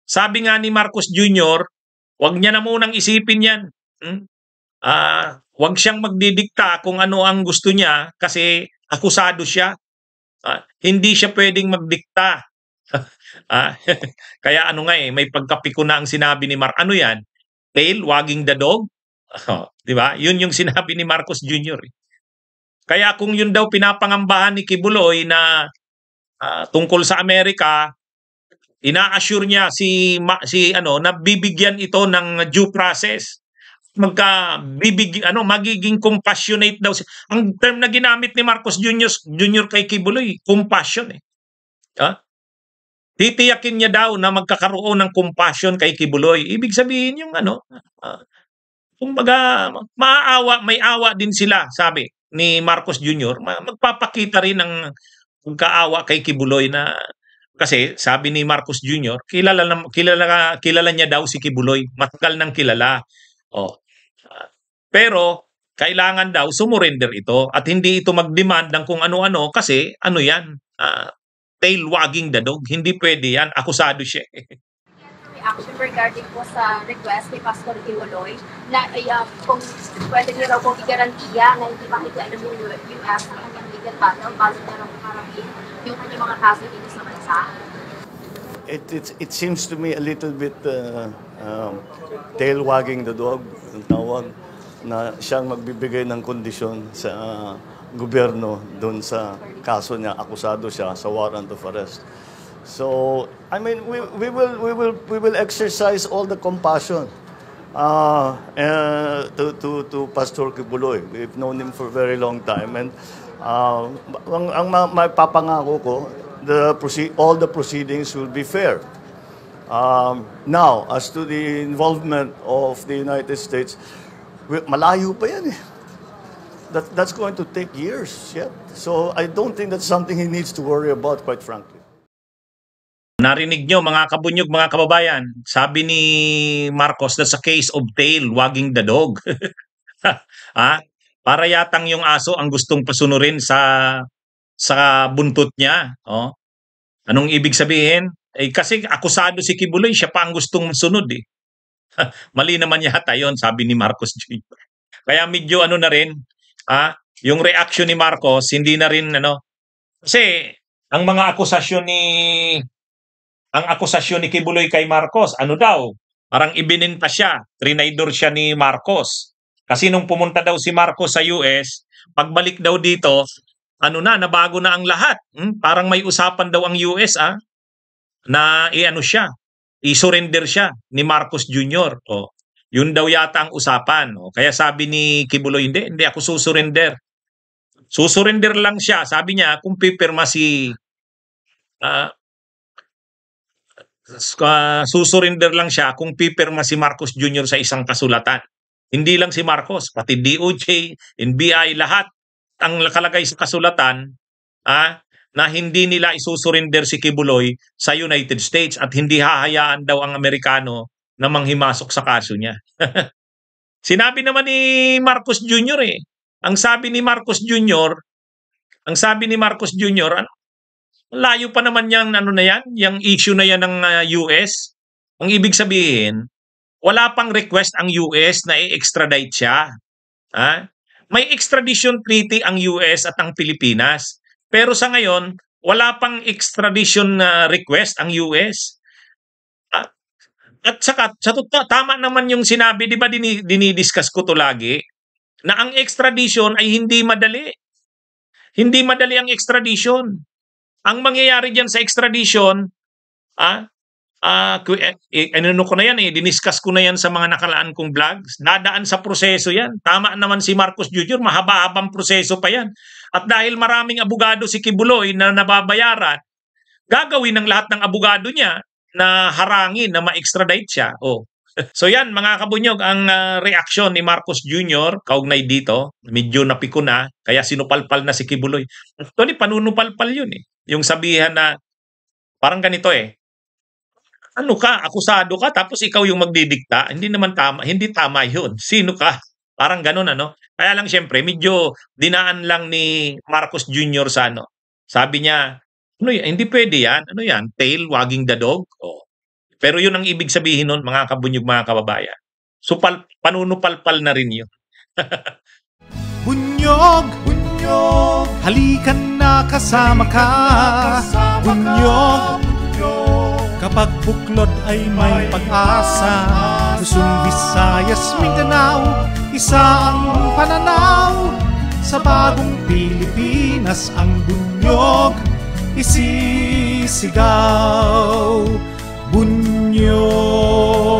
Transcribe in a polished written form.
Sabi nga ni Marcos Jr., wag niya na munang isipin yan. Hmm? Wag siyang magdidikta kung ano ang gusto niya kasi akusado siya. Hindi siya pwedeng magdikta. Ah, Kaya ano nga may pagkapiko na ang sinabi ni Ano yan? Tail wagging the dog? Oh, 'di ba? Yun yung sinabi ni Marcos Jr. eh. Kaya kung yun daw pinapangambahan ni Kibuloy na tungkol sa Amerika, ina-assure niya si ano na bibigyan ito ng due process. Magiging compassionate daw ang term na ginamit ni Marcos Jr. kay Kibuloy, compassion eh. Titiyakin niya daw na magkakaroon ng compassion kay Kibuloy. Ibig sabihin yung kumbaga may awa din sila, sabi ni Marcos Jr. Magpapakita rin ng pagkaawa kay Kibuloy na kasi sabi ni Marcos Jr., kilala niya daw si Kibuloy, matagal nang kilala. Oh. Pero kailangan daw sumurrender ito at hindi ito mag-demand ng kung ano-ano kasi ano yan, tail wagging the dog. Hindi pwede yan. Akusado siya. Reaction regarding po sa request ni Pastor Kibuloy na kung pwede niyo raw po i-garantiya na hindi makikialam yung US na kanyang legal battle bago na raw marami yung kanyang mga kaso dito sa bansa. It seems to me a little bit tail wagging the dog, ang tawag, na siyang magbibigay ng kondisyon sa gobyerno doon sa kaso niya, akusado siya sa warrant of arrest. So, I mean, we will exercise all the compassion to Pastor Kibuloy. We've known him for a very long time, and ang mapapangako ko, all the proceedings will be fair. Now, as to the involvement of the United States, malayo pa yan eh. That's going to take years yet. So I don't think that's something he needs to worry about, quite frankly. Narinig nyo mga kabunyog, mga kababayan, sabi ni Marcos, that's a case of tail wagging the dog. Para yatang yung aso ang gustong pasunurin sa buntot niya. Oh. Anong ibig sabihin? Kasi akusado si Kibuloy, siya pa ang gustong sunod eh. Mali naman yata yon, sabi ni Marcos Jr. Kaya medyo ano na rin, yung reaction ni Marcos, hindi na rin kasi ang mga akusasyon ni Kibuloy kay Marcos, ano daw, parang ibininta siya, trinaydor siya ni Marcos. Kasi nung pumunta daw si Marcos sa US, pagbalik daw dito, nabago na ang lahat. Parang may usapan daw ang US na siya, i-surrender siya ni Marcos Jr. Yun daw yata ang usapan. Kaya sabi ni Kibuloy, hindi ako susurrender. Susurrender lang siya. Sabi niya, kung pipirma susurrender lang siya kung pipirma si Marcos Jr. sa isang kasulatan. Hindi lang si Marcos, pati DOJ, NBI, lahat ang nakalagay sa kasulatan na hindi nila isusurrender si Kibuloy sa United States at hindi hahayaan daw ang Amerikano na manghimasok sa kaso niya. Sinabi naman ni Marcos Jr. Ang sabi ni Marcos Jr., layo pa naman yung issue na yan ng US. Ang ibig sabihin, wala pang request ang US na i-extradite siya. May extradition treaty ang US at ang Pilipinas. Pero sa ngayon, wala pang extradition request ang US. At saka, tama naman yung sinabi, di ba dinidiscuss ko to lagi, na ang extradition ay hindi madali. Hindi madali ang extradition. Ang mangyayari diyan sa extradition, ko na yan diniscuss ko na yan sa mga nakalaan kong vlogs. Dadaan sa proseso yan. Tama naman si Marcos Jr., mahaba-habang proseso pa yan. At dahil maraming abogado si Kibuloy na nababayaran, gagawin ng lahat ng abogado niya na harangin na ma-extradite siya. So yan mga kabunyog, ang reaksyon ni Marcos Jr. kaugnay dito, medyo napiko na, kaya sinupalpal na si Kibuloy. Actually, panunupalpal yun Yung sabihan na, parang ganito akusado ka, tapos ikaw yung magdidikta, hindi naman tama, hindi tama yun. Sino ka? Parang ganun Kaya lang siyempre, medyo dinaan lang ni Marcos Jr. sa Sabi niya, hindi pwede yan. Tail wagging the dog? Pero yun ang ibig sabihin nun, mga kabunyog, mga kababayan. So panunupalpal na rin yun. Bunyog, bunyog, halikan na kasama ka. Bunyog, kapag buklod ay may pag-asa. Luzon, Visayas, Mindanao, isa ang pananaw. Sa bagong Pilipinas ang bunyog isisigaw. Bunyog.